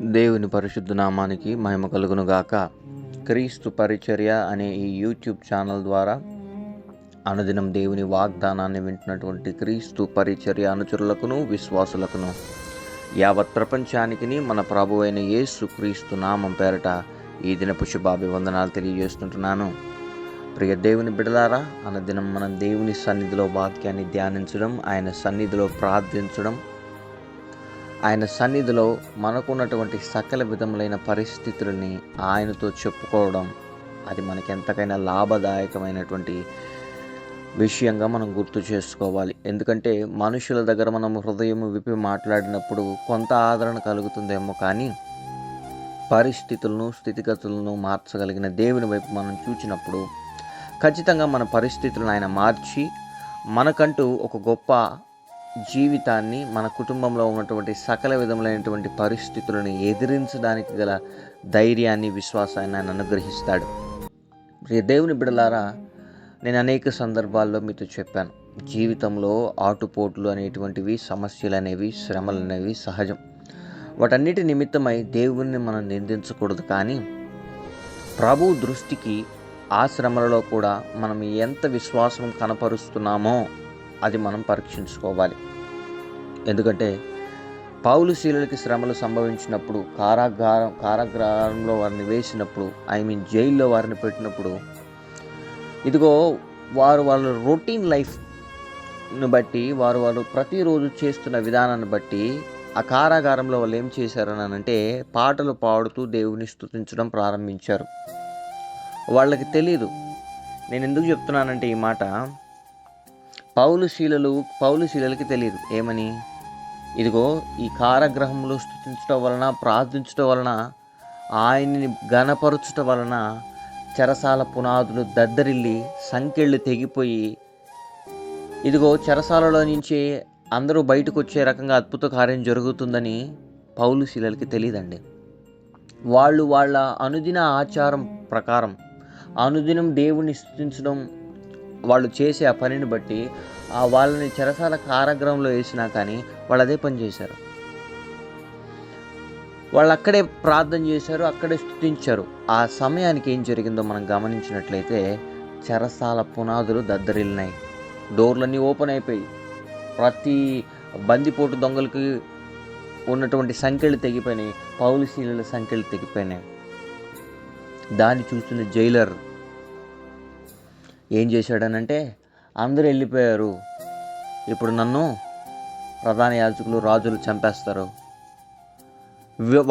దేవుని పరిశుద్ధ నామానికి మహిమ కలుగును గాక. క్రీస్తు పరిచర్య అనే ఈ యూట్యూబ్ ఛానల్ ద్వారా అనుదినం దేవుని వాగ్దానాన్ని వింటున్నటువంటి క్రీస్తు పరిచర్య అనుచరులకును విశ్వాసులకును యావత్ ప్రపంచానికి మన ప్రభువైన యేసు క్రీస్తు నామం పేరట ఈ దినపు శుభాభివందనాలు తెలియజేస్తుంటున్నాను. ప్రియ దేవుని బిడలారా, అనుదినం మనం దేవుని సన్నిధిలో వాక్యాన్ని ధ్యానించడం, ఆయన సన్నిధిలో ప్రార్థించడం, ఆయన సన్నిధిలో మనకున్నటువంటి సకల విధములైన పరిస్థితులని ఆయనతో చెప్పుకోవడం, అది మనకి ఎంతకైనా లాభదాయకమైనటువంటి విషయంగా మనం గుర్తు చేసుకోవాలి. ఎందుకంటే మనుషుల దగ్గర మనం హృదయం విప్పి మాట్లాడినప్పుడు కొంత ఆదరణ కలుగుతుందేమో, కానీ పరిస్థితులను స్థితిగతులను మార్చగలిగిన దేవుని వైపు మనం చూచినప్పుడు ఖచ్చితంగా మన పరిస్థితులను ఆయన మార్చి మనకంటూ ఒక గొప్ప జీవితాన్ని, మన కుటుంబంలో ఉన్నటువంటి సకల విధములైనటువంటి పరిస్థితులను ఎదిరించడానికి గల ధైర్యాన్ని, విశ్వాసాన్ని ఆయన అనుగ్రహిస్తాడు. దేవుని బిడలారా, నేను అనేక సందర్భాల్లో మీతో చెప్పాను, జీవితంలో ఆటుపోట్లు అనేటువంటివి, సమస్యలు అనేవి, శ్రమలు అనేవి సహజం. వాటన్నిటి నిమిత్తమై దేవుణ్ణి మనం నిందించకూడదు. కానీ ప్రభు దృష్టికి ఆ శ్రమలలో కూడా మనం ఎంత విశ్వాసం కనపరుస్తున్నామో అది మనం పరీక్షించుకోవాలి. ఎందుకంటే పౌలు శీలలకి శ్రమలు సంభవించినప్పుడు, కారాగారంలో వారిని వేసినప్పుడు, జైల్లో వారిని పెట్టినప్పుడు, ఇదిగో వాళ్ళ రొటీన్ లైఫ్ను బట్టి, వారు ప్రతిరోజు చేస్తున్న విధానాన్ని బట్టి ఆ కారాగారంలో వాళ్ళు ఏం చేశారని అంటే పాటలు పాడుతూ దేవుని స్తుతించడం ప్రారంభించారు. వాళ్ళకి తెలియదు. నేను ఎందుకు చెప్తున్నానంటే ఈ మాట, పౌలు శీలలకి తెలియదు ఏమని, ఇదిగో ఈ కారాగృహంలో స్తుతించడం వలన, ప్రార్థించడం వలన, ఆయన్ని ఘనపరచడం వలన చెరసాల పునాదులు దద్దరిల్లి సంకెళ్ళు తెగిపోయి, ఇదిగో చెరసాలలో నుంచి అందరూ బయటకు వచ్చే రకంగా అద్భుత కార్యం జరుగుతుందని పౌలు శీలలకి తెలియదండి. వాళ్ళు వాళ్ళ అనుదిన ఆచారం ప్రకారం అనుదినం దేవుని స్తుతించడం, వాళ్ళు చేసే ఆ పనిని బట్టి వాళ్ళని చెరసాల కారాగృహంలో వేసినా కానీ వాళ్ళు అదే పని చేశారు. వాళ్ళు అక్కడే ప్రార్థన చేశారు, అక్కడే స్తుతించారు. ఆ సమయానికి ఏం జరిగిందో మనం గమనించినట్లయితే చెరసాల పునాదులు దద్దరిల్లినాయి, డోర్లన్నీ ఓపెన్ అయిపోయి, ప్రతి బందిపోటు దొంగలకి ఉన్నటువంటి సంఖ్యలు తెగిపోయినాయి, పౌలు శీలల సంఖ్యలు తెగిపోయినాయి. దాన్ని చూస్తున్న జైలర్ ఏం చేశాడనంటే, అందరూ వెళ్ళిపోయారు, ఇప్పుడు నన్ను ప్రధాన యాజకులు, రాజులు చంపేస్తారు,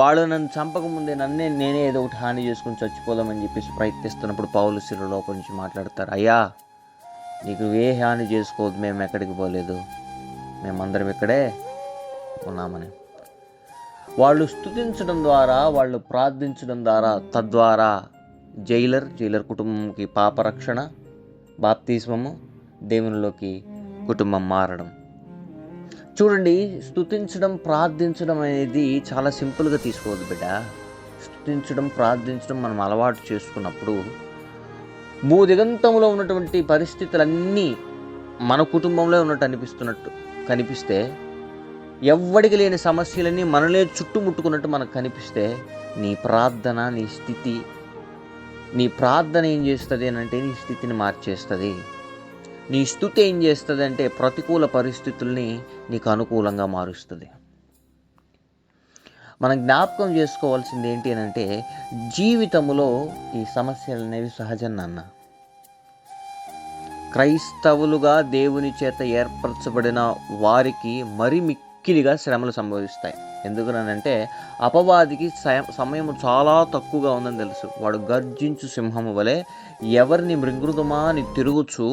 వాళ్ళు నన్ను చంపకముందే నేనే ఏదో ఒకటి హాని చేసుకుని చచ్చిపోదామని చెప్పేసి ప్రయత్నిస్తున్నప్పుడు పౌలు శీల లోపల నుంచి మాట్లాడతారు, అయ్యా నీకు ఏ హాని చేసుకోవద్దు, మేము ఎక్కడికి పోలేదు, మేమందరం ఇక్కడే ఉన్నామని. వాళ్ళు స్తుతించడం ద్వారా, వాళ్ళు ప్రార్థించడం ద్వారా, తద్వారా జైలర్ కుటుంబంకి పాపరక్షణ, బాప్తిస్మము, దేవునిలోకి కుటుంబం మారడం. చూడండి, స్తుతించడం, ప్రార్థించడం అనేది చాలా సింపుల్గా తీసుకోవద్దు బిడ్డ. స్తుతించడం, ప్రార్థించడం మనం అలవాటు చేసుకున్నప్పుడు భూదిగంతంలో ఉన్నటువంటి పరిస్థితులన్నీ మన కుటుంబంలో ఉన్నట్టు కనిపిస్తే, ఎవ్వడికి లేని సమస్యలన్నీ మనలే చుట్టుముట్టుకున్నట్టు మనకు కనిపిస్తే, నీ ప్రార్థన, నీ స్థితి, నీ ప్రార్థన ఏం చేస్తుంది అని అంటే నీ స్థితిని మార్చేస్తుంది. నీ స్తుతి ఏం చేస్తుంది అంటే ప్రతికూల పరిస్థితుల్ని నీకు అనుకూలంగా మారుస్తుంది. మనం జ్ఞాపకం చేసుకోవాల్సింది ఏంటి అని అంటే, జీవితంలో ఈ సమస్యలు అనేవి సహజం నాన్న. క్రైస్తవులుగా దేవుని చేత ఏర్పరచబడిన వారికి మరి మిక్కిలిగా శ్రమలు సంభవిస్తాయి. ఎందుకనంటే అపవాదికి సమయం చాలా తక్కువగా ఉందని తెలుసు. వాడు గర్జించు సింహము వలె ఎవరిని మృంగుదమా అని తిరుగుచు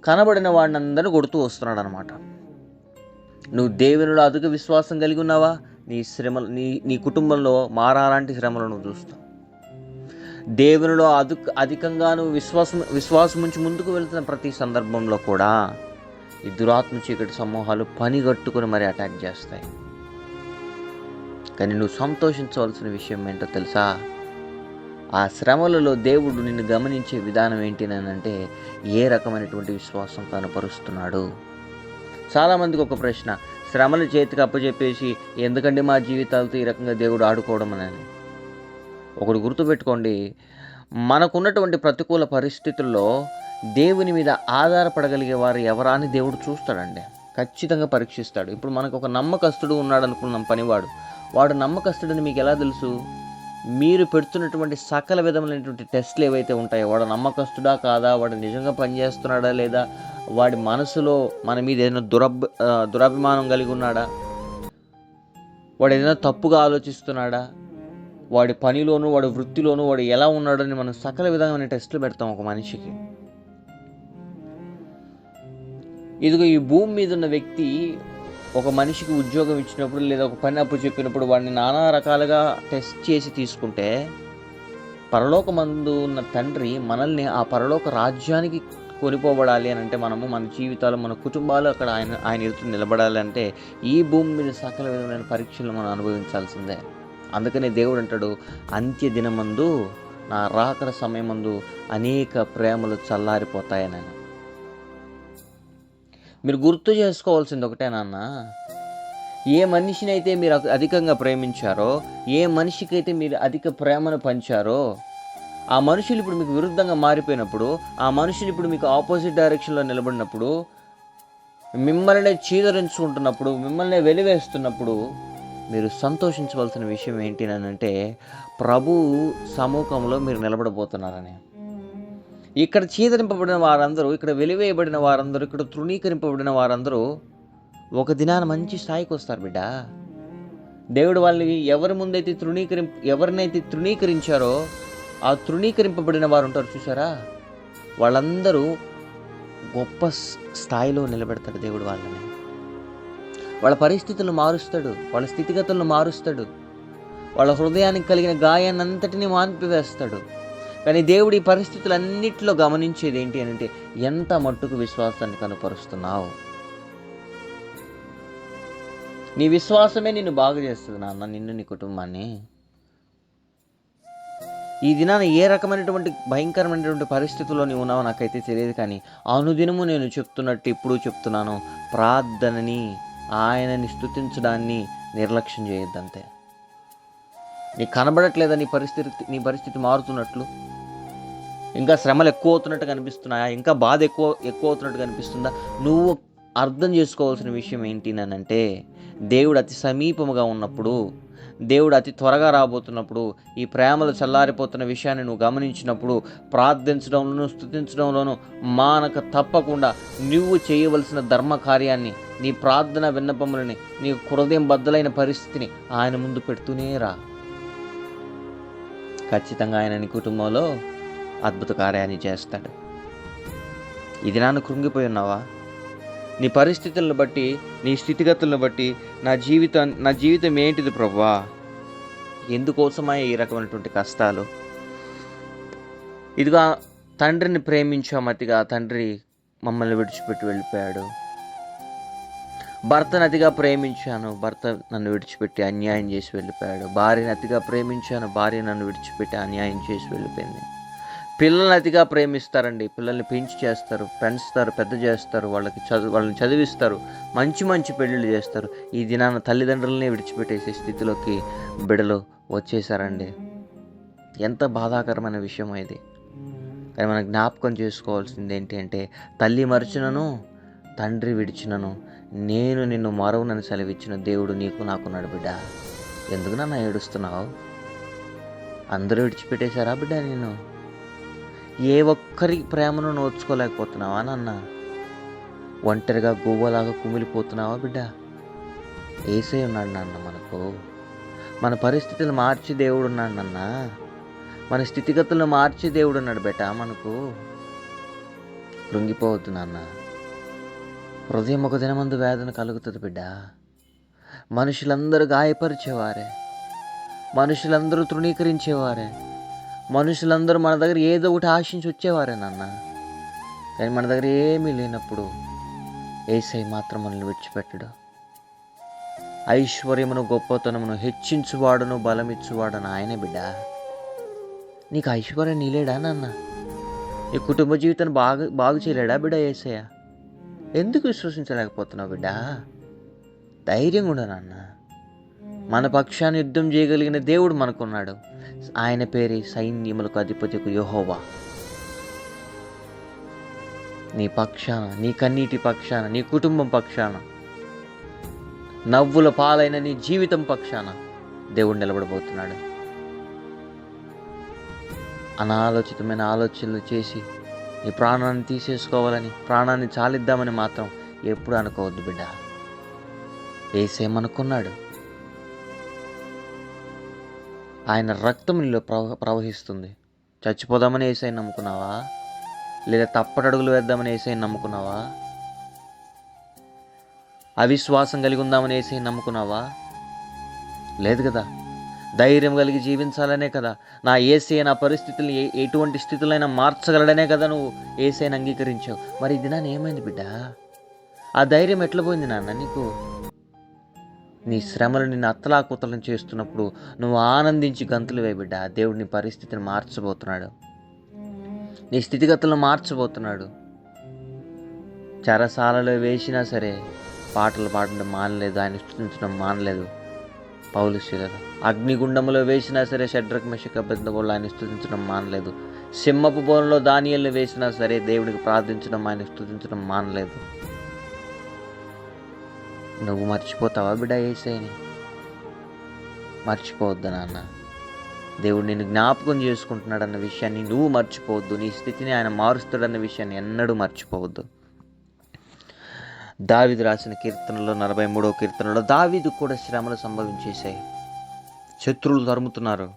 కనబడిన వాడిని అందరూ కొడుతూ వస్తున్నాడు అనమాట. నువ్వు దేవునిలో అధిక విశ్వాసం కలిగి ఉన్నావా, నీ శ్రమలు, నీ కుటుంబంలో మారాలాంటి శ్రమలు నువ్వు చూస్తావు. దేవునిలో అధికంగా నువ్వు విశ్వాసం నుంచి ముందుకు వెళ్తున్న ప్రతి సందర్భంలో కూడా ఈ దురాత్మ చీకటి సమూహాలు పనిగట్టుకుని మరి అటాక్ చేస్తాయి. కానీ నువ్వు సంతోషించవలసిన విషయం ఏంటో తెలుసా? ఆ శ్రమలలో దేవుడు నిన్ను గమనించే విధానం ఏంటి అంటే ఏ రకమైనటువంటి విశ్వాసం కనపరుస్తున్నాడు. చాలామందికి ఒక ప్రశ్న, శ్రమలు చేతికి అప్పచెప్పేసి ఎందుకండి మా జీవితాలతో ఈ రకంగా దేవుడు ఆడుకోవడం అని. ఒకటి గుర్తుపెట్టుకోండి, మనకున్నటువంటి ప్రతికూల పరిస్థితుల్లో దేవుని మీద ఆధారపడగలిగే వారు ఎవరా అని దేవుడు చూస్తాడండి, ఖచ్చితంగా పరీక్షిస్తాడు. ఇప్పుడు మనకు ఒక నమ్మకస్తుడు ఉన్నాడు అనుకున్నాం, పనివాడు. వాడు నమ్మకస్తుడని మీకు ఎలా తెలుసు? మీరు పెడుతున్నటువంటి సకల విధములైనటువంటి టెస్ట్లు ఏవైతే ఉంటాయో, వాడు నమ్మకస్తుడా కాదా, వాడు నిజంగా పనిచేస్తున్నాడా లేదా, వాడి మనసులో మన మీద ఏదైనా దురభిమానం కలిగి ఉన్నాడా, వాడు ఏదైనా తప్పుగా ఆలోచిస్తున్నాడా, వాడి పనిలోనూ వాడి వృత్తిలోనూ వాడు ఎలా ఉన్నాడని మనం సకల విధమైన టెస్టులు పెడతాం ఒక మనిషికి. ఇదిగో ఈ భూమి మీద ఉన్న వ్యక్తి ఒక మనిషికి ఉద్యోగం ఇచ్చినప్పుడు లేదా ఒక పని అప్పు చెప్పినప్పుడు వాడిని నానా రకాలుగా టెస్ట్ చేసి తీసుకుంటే, పరలోకమందు ఉన్న తండ్రి మనల్ని ఆ పరలోక రాజ్యానికి కొనిపోబడాలి అని అంటే, మనము మన జీవితాలు మన కుటుంబాలు అక్కడ ఆయన ఎదుట నిలబడాలి అంటే ఈ భూమి మీద సకల విధమైన పరీక్షలు మనం అనుభవించాల్సిందే. అందుకనే దేవుడు అంటాడు, అంత్య దినమందు నా రాకడ సమయమందు అనేక ప్రేమలు చల్లారిపోతాయని. మీరు గుర్తు చేసుకోవాల్సింది ఒకటే నాన్న, ఏ మనిషినైతే మీరు అధికంగా ప్రేమించారో, ఏ మనిషికైతే మీరు అధిక ప్రేమను పంచారో, ఆ మనుషులు ఇప్పుడు మీకు విరుద్ధంగా మారిపోయినప్పుడు, ఆ మనుషులు ఇప్పుడు మీకు ఆపోజిట్ డైరెక్షన్లో నిలబడినప్పుడు, మిమ్మల్ని చీదరించుకుంటున్నప్పుడు, మిమ్మల్ని వెలివేస్తున్నప్పుడు మీరు సంతోషించవలసిన విషయం ఏంటి అని అంటే, ప్రభు సముఖంలో మీరు నిలబడబోతున్నారని. ఇక్కడ చీదరింపబడిన వారందరూ, ఇక్కడ వెలివేయబడిన వారందరూ, ఇక్కడ తృణీకరింపబడిన వారందరూ ఒక దినాన మంచి స్థాయికి వస్తారు బిడ్డ. దేవుడు వాళ్ళని ఎవరినైతే తృణీకరించారో ఆ తృణీకరింపబడిన వారు ఉంటారు చూసారా, వాళ్ళందరూ గొప్ప స్థాయిలో నిలబెడతాడు దేవుడు వాళ్ళని. వాళ్ళ పరిస్థితులను మారుస్తాడు, వాళ్ళ స్థితిగతులను మారుస్తాడు, వాళ్ళ హృదయానికి కలిగిన గాయాన్ని అంతటినీ మాన్పివేస్తాడు. కానీ దేవుడు ఈ పరిస్థితులన్నింటిలో గమనించేది ఏంటి అని అంటే, ఎంత మట్టుకు విశ్వాసాన్ని కనుపరుస్తున్నావు. నీ విశ్వాసమే నిన్ను బాగు చేస్తుంది నాన్న, నిన్ను నీ కుటుంబాన్ని. ఈ దినాన ఏ రకమైనటువంటి భయంకరమైనటువంటి పరిస్థితుల్లో నీవు ఉన్నావో నాకైతే తెలియదు, కానీ అనుదినము నేను చెప్తున్నట్టు ఇప్పుడు చెప్తున్నాను, ప్రార్థనని, ఆయనని స్తుతించడాన్ని నిర్లక్ష్యం చేయొద్దంతే. నీకు కనబడట్లేదా నీ పరిస్థితి మారుతున్నట్లు? ఇంకా శ్రమలు ఎక్కువ అవుతున్నట్టు కనిపిస్తున్నాయా? ఇంకా బాధ ఎక్కువ అవుతున్నట్టు కనిపిస్తుందా? నువ్వు అర్థం చేసుకోవాల్సిన విషయం ఏంటి అంటే, దేవుడు అతి సమీపముగా ఉన్నప్పుడు, దేవుడు అతి త్వరగా రాబోతున్నప్పుడు, ఈ ప్రేమలు చల్లారిపోతున్న విషయాన్ని నువ్వు గమనించినప్పుడు, ప్రార్థించడంలోనూ స్తుతించడంలోనూ మానక తప్పకుండా నువ్వు చేయవలసిన ధర్మ కార్యాన్ని, నీ ప్రార్థన విన్నపములని, నీ హృదయం బద్దలైన పరిస్థితిని ఆయన ముందు పెడుతూనే రా. ఖచ్చితంగా ఆయన నీ కుటుంబంలో అద్భుత కార్యాన్ని చేస్తాడు. ఇది నాన్న కృంగిపోయి ఉన్నావా? నీ పరిస్థితులను బట్టి, నీ స్థితిగతులను బట్టి నా జీవితం ఏంటిది ప్రభువా? ఎందుకోసమా ఈ రకమైనటువంటి కష్టాలు? ఇదిగా తండ్రిని ప్రేమించాం అతిగా, తండ్రి మమ్మల్ని విడిచిపెట్టి వెళ్ళిపోయాడు. భర్తను అతిగా ప్రేమించాను, భర్త నన్ను విడిచిపెట్టి అన్యాయం చేసి వెళ్ళిపోయాడు. భార్యను అతిగా ప్రేమించాను, భార్య నన్ను విడిచిపెట్టి అన్యాయం చేసి వెళ్ళిపోయింది. పిల్లల్ని అతిగా ప్రేమిస్తారండి, పిల్లల్ని పెంచుతారు, పెద్ద చేస్తారు, వాళ్ళని చదివిస్తారు, మంచి పెళ్ళిళ్ళు చేస్తారు. ఈ దినాన తల్లిదండ్రులనే విడిచిపెట్టేసే స్థితిలోకి బిడ్డలు వచ్చేసారండి. ఎంత బాధాకరమైన విషయం ఇది. కానీ మనం జ్ఞాపకం చేసుకోవాల్సింది ఏంటి అంటే, తల్లి మరిచినను, తండ్రి విడిచినను, నేను నిన్ను మరవనని సెలవిచ్చిన దేవుడు నీకు నాకున్నాడు బిడ్డ. ఎందుకు నన్ను ఏడుస్తున్నావు? అందరూ విడిచిపెట్టేశారా బిడ్డ? నేను ఏ ఒక్కరి ప్రేమను నోచుకోలేకపోతున్నావా నాన్న? ఒంటరిగా గువ్వలాగా కుమిలిపోతున్నావా బిడ్డ? యేసయ్య ఉన్నాడు నాన్న మనకు. మన పరిస్థితులు మార్చి దేవుడు ఉన్నాడు నాన్న. మన స్థితిగతులను మార్చి దేవుడు ఉన్నాడు బేట మనకు. కృంగిపోవద్దు నాన్న. హృదయం ఒక దినమందు వేదన కలుగుతుంది బిడ్డ. మనుషులందరూ గాయపరిచేవారే, మనుషులందరూ తృణీకరించేవారే, మనుషులందరూ మన దగ్గర ఏదో ఒకటి ఆశించి వచ్చేవారే నాన్న. కానీ మన దగ్గర ఏమీ లేనప్పుడు యేసయ్య మాత్రం మనల్ని విడిచిపెట్టడు. ఐశ్వర్యమును గొప్పతనమును హెచ్చించువాడును బలమిచ్చువాడును ఆయనే బిడ్డ. నీకు ఐశ్వర్యం నీలేడా నాన్న? నీ కుటుంబ జీవితాన్ని బాగు చేయలేడా బిడ్డ యేసయ్య? ఎందుకు విశ్వసించలేకపోతున్నావు బిడ్డ? ధైర్యంగా ఉండు నాన్న. మన పక్షాన్ని యుద్ధం చేయగలిగిన దేవుడు మనకున్నాడు. ఆయన పేరే సైన్యములకు అధిపతికు యెహోవా. నీ పక్షాన, నీ కన్నీటి పక్షాన, నీ కుటుంబం పక్షాన, నవ్వుల పాలైన నీ జీవితం పక్షాన దేవుడు నిలబడబోతున్నాడు. అనాలోచితమైన ఆలోచనలు చేసి నీ ప్రాణాన్ని తీసేసుకోవాలని, ప్రాణాన్ని చాలిద్దామని మాత్రం ఎప్పుడు అనుకోవద్దు బిడ్డ. యేసే మనకున్నాడు. ఆయన రక్తం నీలో ప్రవహిస్తుంది. చచ్చిపోదామని యేసయ్యని నమ్ముకున్నావా? లేదా తప్పటడుగులు వేద్దామని యేసయ్యని నమ్ముకున్నావా? అవిశ్వాసం కలిగి ఉందామని యేసయ్యని నమ్ముకున్నావా? లేదు కదా. ధైర్యం కలిగి జీవించాలనే కదా. నా యేసయ్య నా పరిస్థితుల్ని ఎటువంటి స్థితులైనా మార్చగలడనే కదా నువ్వు యేసయ్యని అంగీకరించావు. మరి ఇది నాన్న ఏమైంది బిడ్డ? ఆ ధైర్యం ఎట్లా పోయింది నాన్న నీకు? నీ శ్రమలు నిన్ను అత్తలాకుతలం చేస్తున్నప్పుడు నువ్వు ఆనందించి గంతులు వేయి బిడ్డ. దేవుడు నీ పరిస్థితిని మార్చబోతున్నాడు. నీ స్థితిగతులను మార్చబోతున్నాడు. చెరసాలలో వేసినా సరే పాటలు పాడడం మానలేదు, ఆయన స్తుతించడం మానలేదు పౌలు శీలలు. అగ్నిగుండంలో వేసినా సరే షడ్రక్ మెషక్ అబేద్నెగోలు ఆయన స్తుతించడం మానలేదు. సింహపు బోనులో దానియేలును వేసినా సరే దేవుడికి ప్రార్థించడం, ఆయన స్తుతించడం మానలేదు. నువ్వు మర్చిపోతావా బిడ్డ యేసయ్యని? మర్చిపోవద్దు నాన్న. దేవుడు నిన్ను జ్ఞాపకం చేసుకుంటున్నాడన్న విషయాన్ని నువ్వు మర్చిపోవద్దు. నీ స్థితిని ఆయన మారుస్తాడన్న విషయాన్ని ఎన్నడూ మర్చిపోవద్దు. దావీదు రాసిన కీర్తనలో 43వ కీర్తనలో దావీదు కూడా శ్రమలు సంభవించేశాయి. శత్రువులు తరుముతున్నారు.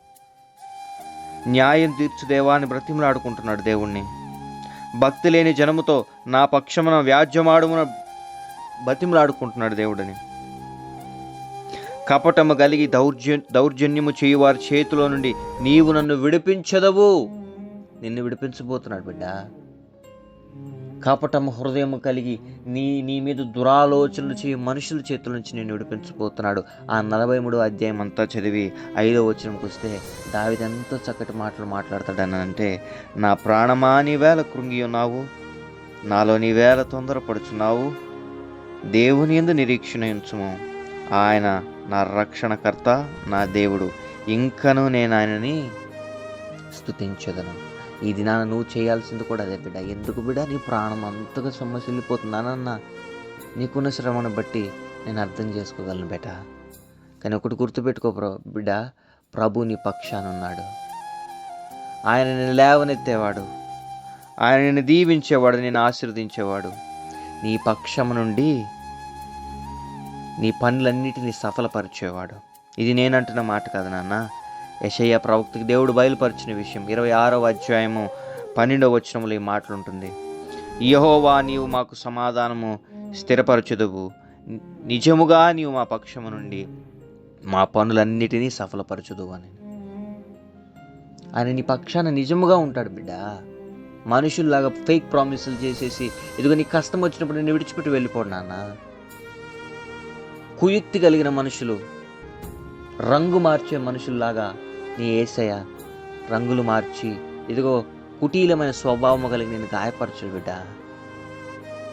న్యాయం తీర్చు దేవాన్ని బ్రతిమలాడుకుంటున్నాడు దేవుణ్ణి. భక్తి లేని జనముతో నా పక్షమున వ్యాజ్యమాడుమున బతిమలాడుకుంటున్నాడు దేవుడిని. కపటము కలిగి దౌర్జన్యము చేయువారి చేతిలో నుండి నీవు నన్ను విడిపించదవు. నిన్ను విడిపించబోతున్నాడు బిడ్డ. కపటము హృదయము కలిగి నీ మీద దురాలోచనలు చేయు మనుషుల చేతుల నుంచి నేను విడిపించబోతున్నాడు. ఆ 43వ అధ్యాయం అంతా చదివి 5వ వచనంకి వస్తే దావీదు ఎంత చక్కటి మాటలు మాట్లాడతాడని అంటే, నా ప్రాణమా నీవేళ కృంగి ఉన్నావు, నాలో నీవేళ తొందరపడుచున్నావు. దేవుని యందు నిరీక్షణ ఉంచుము, ఆయన నా రక్షణకర్త, నా దేవుడు, ఇంకనూ నేను ఆయనని స్తుతించదను. ఈ దినాన నువ్వు చేయాల్సింది కూడా అదే బిడ్డ. ఎందుకు బిడ్డ నీ ప్రాణం అంతగా సొమ్మసిల్లిపోతుందానన్న నీకున్న శ్రమను బట్టి నేను అర్థం చేసుకోగలను బిడ్డ. కానీ ఒకటి గుర్తుపెట్టుకో బిడ్డ, ప్రభు నీ పక్షానున్నాడు. ఆయన నిన్ను లేవనెత్తేవాడు, ఆయన నిన్ను దీవించేవాడు, నేను ఆశీర్వదించేవాడు. నీ పక్షము నుండి నీ పనులన్నిటినీ సఫలపరిచేవాడు. ఇది నేనంటున్న మాట కాదు నాన్న. యెషయా ప్రవక్తకి దేవుడు బయలుపరిచిన విషయం 26వ అధ్యాయము 12వ వచనంలో ఈ మాటలు ఉంటుంది. యెహోవా నీవు మాకు సమాధానము స్థిరపరచుదువు, నిజముగా నీవు మా పక్షము నుండి మా పనులన్నిటినీ సఫలపరచుదువు అని. ఆయన నీ పక్షాన నిజముగా ఉంటాడు బిడ్డ. మనుషుల్లాగా ఫేక్ ప్రామిసులు చేసేసి ఇదిగో నీకు కష్టం వచ్చినప్పుడు నేను విడిచిపెట్టి వెళ్ళిపోడు నాన్న. కుయుక్తి కలిగిన మనుషులు, రంగు మార్చే మనుషుల్లాగా నీ యేసయ్య రంగులు మార్చి ఇదిగో కుటీలమైన స్వభావము కలిగి నేను గాయపరచడు బిడ్డ.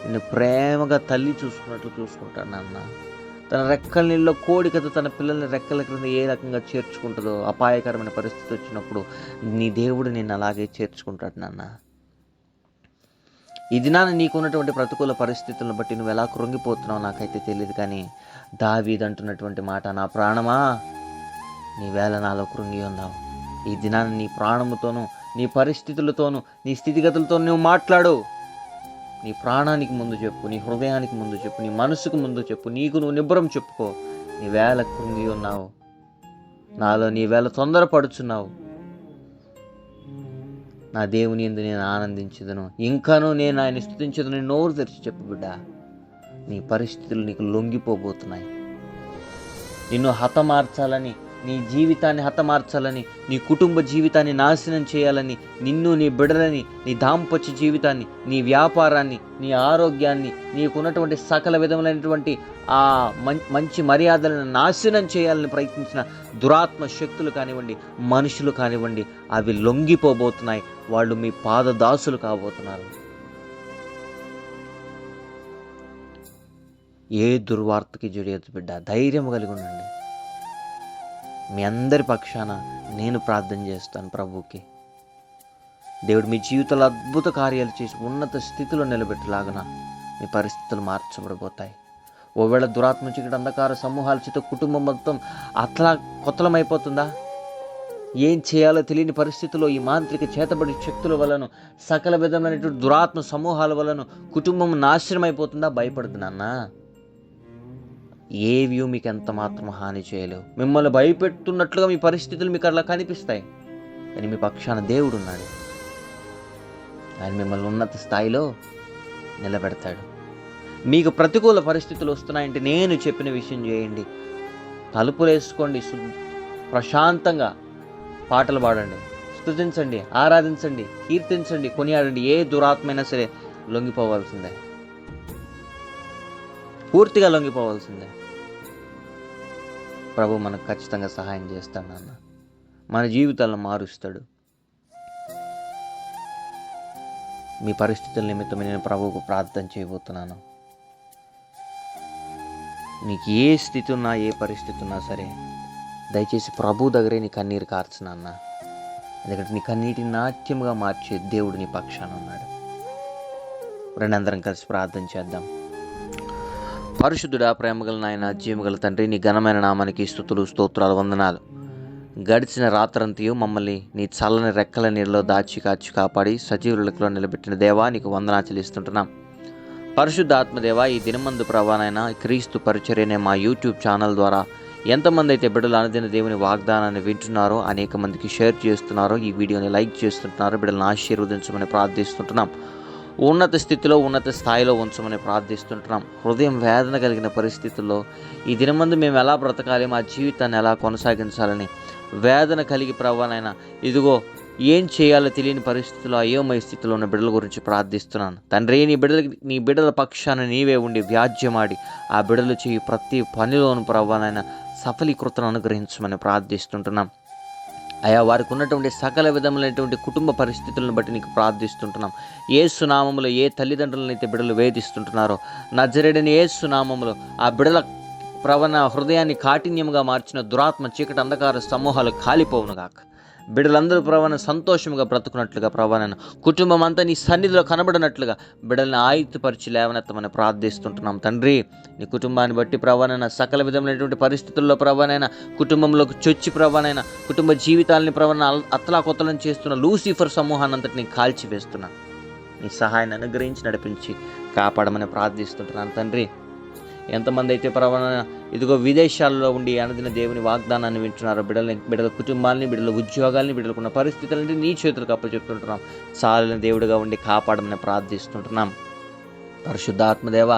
నిన్ను ప్రేమగా తల్లి చూసుకున్నట్లు చూసుకుంటాడు నాన్న. తన రెక్కల నీళ్ళలో కోడి కదా తన పిల్లల్ని రెక్కల క్రింద ఏ రకంగా చేర్చుకుంటుందో, అపాయకరమైన పరిస్థితి వచ్చినప్పుడు నీ దేవుడు నిన్ను అలాగే చేర్చుకుంటాడు నాన్న. ఈ దినాన నీకున్నటువంటి ప్రతికూల పరిస్థితులను బట్టి నువ్వు ఎలా కృంగిపోతున్నావు నాకైతే తెలియదు. కానీ దావీదు అంటున్నటువంటి మాట, నా ప్రాణమా నీవేళ నాలో కృంగి ఉన్నావు. ఈ దినాన్ని నీ ప్రాణముతోనూ నీ పరిస్థితులతోనూ నీ స్థితిగతులతో నువ్వు మాట్లాడు. నీ ప్రాణానికి ముందు చెప్పు, నీ హృదయానికి ముందు చెప్పు, నీ మనసుకు ముందు చెప్పు, నీకు నువ్వు నిబ్బరం చెప్పుకో. నీవేళ కృంగి ఉన్నావు, నాలో నీవేళ తొందరపడుచున్నావు. నా దేవుని యందు నేను ఆనందించదును, ఇంకాను నేను ఆయన స్తుతించదును. నోరు తెరిచి చెప్పు బిడ్డ. నీ పరిస్థితులు నీకు లొంగిపోబోతున్నాయి. నిన్ను హతమార్చాలని, నీ జీవితాన్ని హతమార్చాలని, నీ కుటుంబ జీవితాన్ని నాశనం చేయాలని, నిన్ను, నీ బిడ్డలని, నీ దాంపత్య జీవితాన్ని, నీ వ్యాపారాన్ని, నీ ఆరోగ్యాన్ని, నీకున్నటువంటి సకల విధములైనటువంటి ఆ మంచి మర్యాదలను నాశనం చేయాలని ప్రయత్నించిన దురాత్మ శక్తులు కానివ్వండి, మనుషులు కానివ్వండి, అవి లొంగిపోబోతున్నాయి. వాళ్ళు మీ పాదదాసులు కాబోతున్నారు. ఏ దుర్వార్తకి జడియొద్దు బిడ్డ, ధైర్యం కలిగి ఉండండి. మీ అందరి పక్షాన నేను ప్రార్థన చేస్తాను ప్రభువుకి. దేవుడు మీ జీవితంలో అద్భుత కార్యాలు చేసి ఉన్నత స్థితిలో నిలబెట్టలాగన మీ పరిస్థితులు మార్చబడిపోతాయి. ఓవేళ దురాత్మ చీకటి అంధకార సమూహాల చేత కుటుంబం మొత్తం అట్లా కొత్తలమైపోతుందా? ఏం చేయాలో తెలియని పరిస్థితుల్లో ఈ మాంత్రిక చేతబడి శక్తుల వలన, సకల విధమైనటువంటి దురాత్మ సమూహాల వలన కుటుంబం నాశనం అయిపోతుందా? భయపడుతున్నా. ఏవి మీకు ఎంత మాత్రం హాని చేయలేవు. మిమ్మల్ని భయపెడుతున్నట్లుగా మీ పరిస్థితులు మీకు అట్లా కనిపిస్తాయి, కానీ మీ పక్షాన దేవుడు ఉన్నాడు. ఆయన మిమ్మల్ని ఉన్నత స్థాయిలో నిలబెడతాడు. మీకు ప్రతికూల పరిస్థితులు వస్తున్నాయంటే నేను చెప్పిన విషయం చేయండి. తలుపులు వేసుకోండి, ప్రశాంతంగా పాటలు పాడండి, స్తుతించండి, ఆరాధించండి, కీర్తించండి, కొనియాడండి. ఏ దురాత్మైనా సరే లొంగిపోవాల్సిందే, పూర్తిగా లొంగిపోవాల్సిందే. ప్రభు మనకు ఖచ్చితంగా సహాయం చేస్తాడు నాన్న, మన జీవితాలను మారుస్తాడు. మీ పరిస్థితుల నిమిత్తం నేను ప్రభువుకు ప్రార్థన చేయబోతున్నాను. నీకు ఏ స్థితి ఉన్నా, ఏ పరిస్థితి ఉన్నా సరే దయచేసి ప్రభు దగ్గరే నీ కన్నీరు కార్చు నాన్న. ఎందుకంటే నీ కన్నీటిని నాట్యముగా మార్చే దేవుడు నీ పక్షాన ఉన్నాడు. రెండందరం కలిసి ప్రార్థన చేద్దాం. పరిశుద్ధుడా, ప్రేమగల నాయన, జీవగల తండ్రి, నీ ఘనమైన నామానికి స్తుతులు, స్తోత్రాలు, వందనాలు. గడిచిన రాత్రంతయు మమ్మల్ని నీ చల్లని రెక్కల నీళ్ళలో దాచి కాచి కాపాడి సజీవ లెక్కలో నిలబెట్టిన దేవా, నీకు వందనాలు చెల్లిస్తుంటున్నాం. పరిశుద్ధ ఆత్మదేవ, ఈ దినమందు ప్రభానైనా క్రీస్తు పరిచర్యనే మా యూట్యూబ్ ఛానల్ ద్వారా ఎంతమంది అయితే బిడ్డలు అనుదిన దేవుని వాగ్దానాన్ని వింటున్నారో, అనేక మందికి షేర్ చేస్తున్నారో, ఈ వీడియోని లైక్ చేస్తుంటున్నారో, బిడ్డలను ఆశీర్వదించమని ప్రార్థిస్తుంటున్నాం. ఉన్నత స్థితిలో, ఉన్నత స్థాయిలో ఉంచమని ప్రార్థిస్తుంటున్నాం. హృదయం వేదన కలిగిన పరిస్థితుల్లో ఈ దినమందు మేము ఎలా బ్రతకాలి, మా జీవితాన్ని ఎలా కొనసాగించాలని వేదన కలిగి ప్రభానైనా ఇదిగో ఏం చేయాలో తెలియని పరిస్థితుల్లో, అయోమయ స్థితిలో ఉన్న బిడ్డల గురించి ప్రార్థిస్తున్నాను తండ్రి. నీ బిడ్డల పక్షాన నీవే ఉండి వ్యాజ్యమాడి ఆ బిడ్డలు చేయి ప్రతి పనిలోను ప్రభానైనా సఫలీకృతను అనుగ్రహించమని ప్రార్థిస్తుంటున్నాం. అయా, వారికి ఉన్నటువంటి సకల విధములైనటువంటి కుటుంబ పరిస్థితులను బట్టి నీకు ప్రార్థిస్తుంటున్నాం. యేసు నామములో ఏ తల్లిదండ్రులనైతే బిడ్డలు వేధిస్తుంటున్నారో, నజరేయుడైన యేసు నామములో ఆ బిడ్డల ప్రవణ హృదయాన్ని కాఠిన్యముగా మార్చిన దురాత్మ చీకటి అంధకార సమూహాలు కాలిపోవునుగాక. బిడ్డలందరూ ప్రవణ సంతోషముగా బ్రతుకున్నట్లుగా, ప్రవణ కుటుంబం అంతా నీ సన్నిధిలో కనబడినట్లుగా బిడ్డల్ని ఆయుధపరిచి లేవనెత్తమని ప్రార్థిస్తుంటున్నాం తండ్రి. నీ కుటుంబాన్ని బట్టి ప్రవణ సకల విధమైనటువంటి పరిస్థితుల్లో ప్రవణైనా కుటుంబంలోకి చొచ్చి ప్రవణైనా కుటుంబ జీవితాలని ప్రవణ అతలాకొతలం చేస్తున్న లూసిఫర్ సమూహాన్ని అంతటిని కాల్చివేస్తున్నాను. నీ సహాయాన్ని అనుగ్రహించి నడిపించి కాపాడమని ప్రార్థిస్తుంటున్నాను తండ్రి. ఎంతమంది అయితే ప్రవణ ఇదిగో విదేశాల్లో ఉండి అనుదిన దేవుని వాగ్దానాన్ని వింటున్నారో, బిడ్డల కుటుంబాలని, బిడ్డల ఉద్యోగాల్ని, బిడ్డలకున్న పరిస్థితులని నీ చేతులకు అప్పచెప్తుంటున్నాం. చాలని దేవుడిగా ఉండి కాపాడమని ప్రార్థిస్తుంటున్నాం. పరిశుద్ధాత్మదేవ,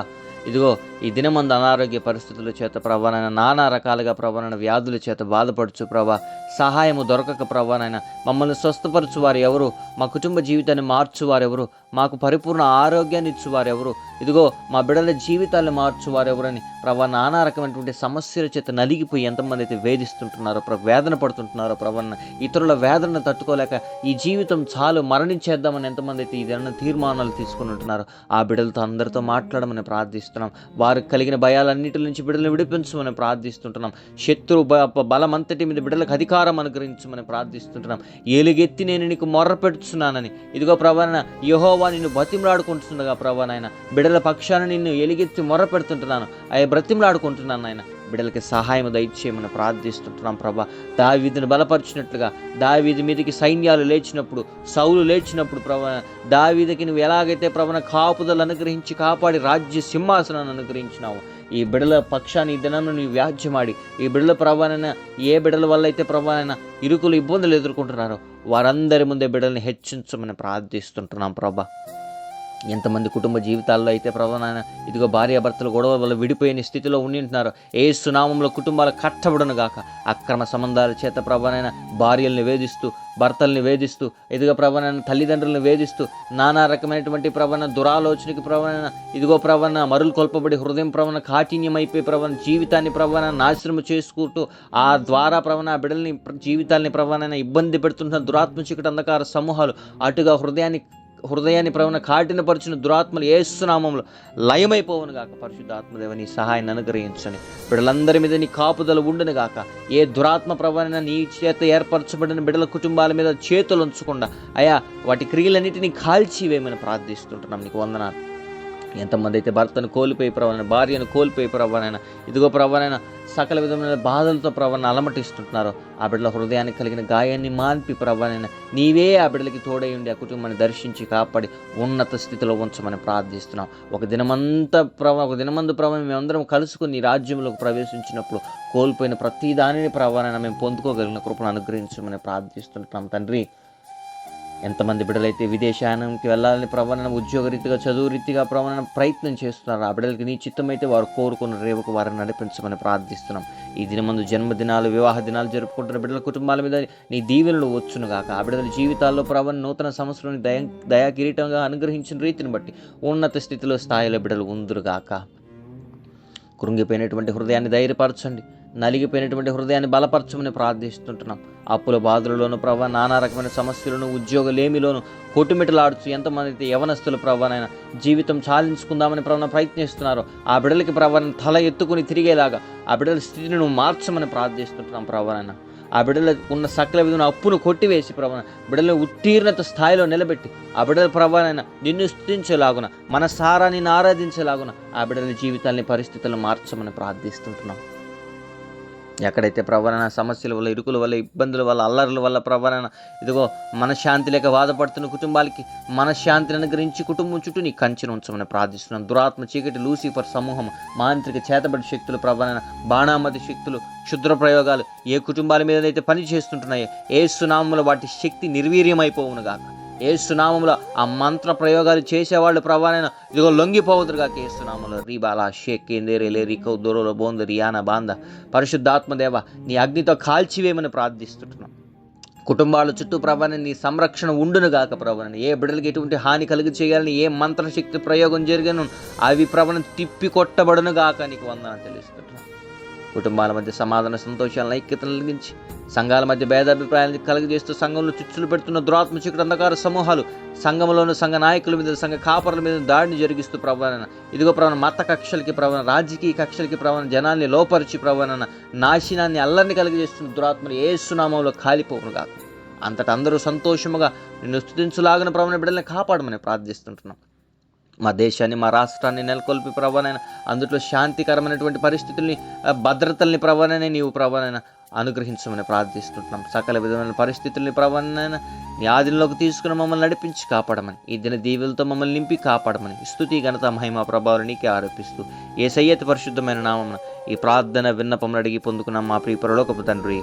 ఇదిగో ఈ దినమందు అనారోగ్య పరిస్థితుల చేత ప్రభానైనా నానా రకాలుగా ప్రభానైన వ్యాధుల చేత బాధపడుచు ప్రభా, సహాయము దొరకక ప్రభానైనా మమ్మల్ని స్వస్థపరచు వారు ఎవరు, మా కుటుంబ జీవితాన్ని మార్చువారెవరు, మాకు పరిపూర్ణ ఆరోగ్యాన్ని ఇచ్చువారెవరు, ఇదిగో మా బిడ్డల జీవితాలను మార్చువారెవరని ప్రభా నానా రకమైనటువంటి సమస్యల చేత నలిగిపోయి ఎంతమంది అయితే వేధిస్తుంటున్నారో, వేదన పడుతుంటున్నారో, ప్రభాన ఇతరుల వేదనను తట్టుకోలేక ఈ జీవితం చాలు మరణించేద్దామని ఎంతమంది అయితే ఇదన్న తీర్మానాలు తీసుకుని ఉంటున్నారో, ఆ బిడ్డలతో అందరితో మాట్లాడమని ప్రార్థిస్తున్నాం. వారికి కలిగిన భయాలన్నిటి నుంచి బిడ్డలను విడిపించమని ప్రార్థిస్తుంటున్నాం. శత్రు బలమంతటి మీద బిడ్డలకు అధికారం అనుగ్రహించమని ప్రార్థిస్తుంటున్నాం. ఎలుగెత్తి నేను నీకు మొర్ర పెడుతున్నానని ఇదిగో ప్రభాన యెహోవా నిన్ను బతిమలాడుకుంటుండగా ప్రభానైనా బిడ్డల పక్షాన నిన్ను ఎలుగెత్తి మొర్ర పెడుతుంటున్నాను, అయ్యా బ్రతిమలాడుకుంటున్నాను నాయన. బిడ్డలకి సహాయం దయచేయమని ప్రార్థిస్తుంటున్నాం ప్రభా. దావీదుని బలపరిచినట్లుగా, దావీదు మీదకి సైన్యాలు లేచినప్పుడు, సౌలు లేచినప్పుడు ప్రభా, దావీదుకి నువ్వు ఎలాగైతే ప్రభాన కాపుదలు అనుగ్రహించి కాపాడి రాజ్య సింహాసనాన్ని అనుగ్రహించినావు, ఈ బిడ్డల పక్షాన్ని ఈ దినాన్ని నీవు వ్యాజ్యమాడి ఈ బిడ్డల ప్రభానైనా ఏ బిడ్డల వల్ల అయితే ప్రభానైనా ఇరుకులు ఇబ్బందులు ఎదుర్కొంటున్నారో వారందరి ముందే బిడ్డల్ని హెచ్చించమని ప్రార్థిస్తుంటున్నాం ప్రభా. ఎంతమంది కుటుంబ జీవితాల్లో అయితే ప్రభానైనా ఇదిగో భార్యాభర్తలు గొడవ వల్ల విడిపోయిన స్థితిలో ఉంటున్నారో, యేసు నామములో కుటుంబాలు కట్టబడును గాక. అక్రమ సంబంధాల చేత ప్రభానైనా భార్యల్ని వేధిస్తూ, భర్తల్ని వేధిస్తూ, ఇదిగో ప్రభానైనా తల్లిదండ్రులను వేధిస్తూ, నానా రకమైనటువంటి ప్రభాన దురాలోచనకి ప్రభానైనా ఇదిగో ప్రభాన మరులు కొల్పబడి హృదయం ప్రభాన కాఠిన్యమైపోయి ప్రభాన జీవితాన్ని ప్రభాన నాశనము చేసుకుంటూ ఆ ద్వారా ప్రభాన బిడ్డల్ని జీవితాల్ని ప్రభానైనా ఇబ్బంది పెడుతున్న దురాత్మ చీకటి అంధకార సమూహాలు అటుగా హృదయాన్ని హృదయాన్ని ప్రవణ కాటినపరిచిన దురాత్మలు యేసు నామములో లయమైపోవును గాక. పరిశుద్ధాత్మదేవ నీ సహాయాన్ని అనుగ్రహించండి. బిడ్డలందరి మీద నీ కాపుదల ఉండును గాక. ఏ దురాత్మ ప్రవణ నీ చేత ఏర్పరచబడిన బిడ్డల కుటుంబాల మీద చేతులు ఉంచకుండా అయా వాటి క్రియలన్నిటినీ కాల్చివేయమని ప్రార్థిస్తుంటున్నాం. నీకు వందనాలు. ఎంతమంది అయితే భర్తను కోల్పోయి ప్రవణ, భార్యను కోల్పోయి ప్రవణైనా, ఇదిగో ప్రవణైనా సకల విధమైన బాధలతో ప్రవణ అలమటిస్తుంటున్నారో ఆ బిడ్డల హృదయానికి కలిగిన గాయాన్ని మాన్పి ప్రవణైనా నీవే ఆ బిడ్డలకి తోడై ఉండి ఆ కుటుంబాన్ని దర్శించి కాపాడి ఉన్నత స్థితిలో ఉంచమని ప్రార్థిస్తున్నాం. ఒక దినమందు ప్రవణ మేమందరం కలుసుకుని నీ రాజ్యంలోకి ప్రవేశించినప్పుడు కోల్పోయిన ప్రతి దానిని ప్రవణైనా మేము పొందుకోగలిగిన కృపను అనుగ్రహించమని ప్రార్థిస్తుంటున్నాం తండ్రి. ఎంతమంది బిడ్డలైతే విదేశానికి వెళ్ళాలని ప్రవణన ఉద్యోగరీతిగా చదువు రీతిగా ప్రవణన ప్రయత్నం చేస్తున్నారు, ఆ బిడ్డలకి నీ చిత్తమైతే వారు కోరుకున్న రేవుకు వారిని నడిపించమని ప్రార్థిస్తున్నాం. ఈ దినమందు జన్మదినాలు, వివాహ దినాలు జరుపుకుంటున్న బిడ్డల కుటుంబాల మీద నీ దీవెనలు వచ్చును గాక. ఆ బిడ్డల జీవితాల్లో ప్రవణ నూతన సంవత్సరాన్ని దయా కిరీటంగా అనుగ్రహించిన రీతిని బట్టి ఉన్నత స్థితిలో స్థాయిలో బిడ్డలు ఉందురుగాక. కృంగిపోయినటువంటి హృదయాన్ని ధైర్యపరచండి, నలిగిపోయినటువంటి హృదయాన్ని బలపరచమని ప్రార్థిస్తుంటున్నాం. అప్పుల బాధలలోను ప్రభా, నానా రకమైన సమస్యలను, ఉద్యోగలేమిలోను కొట్టుమిటలాడుతూ ఎంతమంది అయితే యవనస్తులు ప్రభానైనా జీవితం చాలించుకుందామని ప్రయత్నిస్తున్నారో ఆ బిడ్డలకి ప్రభావం తల ఎత్తుకుని తిరిగేలాగా ఆ బిడ్డల స్థితిని నువ్వు మార్చమని ప్రార్థిస్తుంటున్నాం ప్రభానైనా. ఆ బిడ్డలకు ఉన్న సకల విధమైన అప్పును కొట్టివేసి ప్రభాన బిడ్డలను ఉత్తీర్ణత స్థాయిలో నిలబెట్టి ఆ బిడ్డల ప్రభానైనా నిన్ను స్తుతించేలాగున, మన సారాన్ని ఆరాధించేలాగున ఆ బిడ్డల జీవితాలని, పరిస్థితులను మార్చమని ప్రార్థిస్తుంటున్నాం. ఎక్కడైతే ప్రవరణ సమస్యల వల్ల, ఇరుకుల వల్ల, ఇబ్బందుల వల్ల, అల్లర్ల వల్ల ప్రవరణ ఇదిగో మనశ్శాంతి లేక బాధపడుతున్న కుటుంబాలకి మనశ్శాంతిని అనుగ్రహించి కుటుంబం చుట్టూ నీ కంచెను ఉంచమని ప్రార్థిస్తున్నాం. దురాత్మ, చీకటి, లూసిఫర్ సమూహం, మాంత్రిక, చేతబడి శక్తులు ప్రవరణ, బాణామతి శక్తులు, క్షుద్ర ప్రయోగాలు ఏ కుటుంబాల మీద అయితే పని చేస్తుంటున్నాయో యేసు నామములో వాటి శక్తి నిర్వీర్యమైపోవును గాక. యేసు నామములో ఆ మంత్ర ప్రయోగాలు చేసేవాళ్ళు ప్రభానైనా ఇదిగో లొంగిపోవదురుగాక. యేసు నామములో రీబాలా షేకేందేరే రికౌ దొరలో బోంద రియానా బాంద. పరిశుద్ధాత్మదేవ నీ అగ్నితో కాల్చివేయమని ప్రార్థిస్తుంటున్నాం. కుటుంబాల చుట్టూ ప్రభాని నీ సంరక్షణ ఉండును గాక. ప్రభాని ఏ బిడ్డలకి ఎటువంటి హాని కలిగి చేయాలని ఏ మంత్రశక్తి ప్రయోగం జరిగాను అవి ప్రభాని తిప్పి కొట్టబడును గాక. నీకు వందనాలు తెలుస్తుంటున్నాం. కుటుంబాల మధ్య సమాధాన, సంతోషాలను, ఐక్యతను కలిగించి సంఘాల మధ్య భేదాభిప్రాయాలను కలుగజేస్తూ సంఘంలో చిచ్చులు పెడుతున్న దురాత్మ, చీకటి, అంధకార సమూహాలు సంఘంలోని సంఘ నాయకుల మీద, సంఘ కాపరుల మీద దాడిని జరిగిస్తూ ప్రవణన ఇదిగో ప్రవణ మత కక్షలకి ప్రవణ, రాజకీయ కక్షలకి ప్రవణ, జనాల్ని లోపరిచి ప్రవణన నాశనాన్ని, అల్లరిని కలిగజేస్తున్న దురాత్మలు యేసు నామములో కాలిపోవును గాక. అంతటా అందరూ సంతోషముగా నిన్ను స్తుతించులాగిన ప్రవణ బిడ్డల్ని కాపాడమని ప్రార్థిస్తుంటున్నాం. మా దేశాన్ని, మా రాష్ట్రాన్ని నెలకొల్పి ప్రభానైనా అందులో శాంతికరమైనటువంటి పరిస్థితుల్ని, భద్రతల్ని ప్రభానైనా నీవు ప్రభానైనా అనుగ్రహించమని ప్రార్థిస్తుంటున్నాం. సకల విధమైన పరిస్థితుల్ని ప్రభానైనా నీ ఆధీనంలోకి తీసుకుని మమ్మల్ని నడిపించి కాపాడమని, ఈ దిన దీవులతో మమ్మల్ని నింపి కాపాడమని స్తుతి, ఘనత, మహిమ, ప్రభావం నీకే ఆరోపిస్తూ యేసయ్య పరిశుద్ధమైన నామమున ఈ ప్రార్థన విన్నపములు అడిగి పొందుకున్నాం మా ప్రియ పరలోకపు తండ్రి.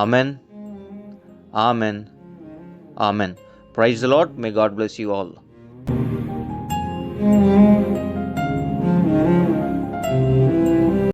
Amen, amen, amen. Praise the Lord. May God bless you all.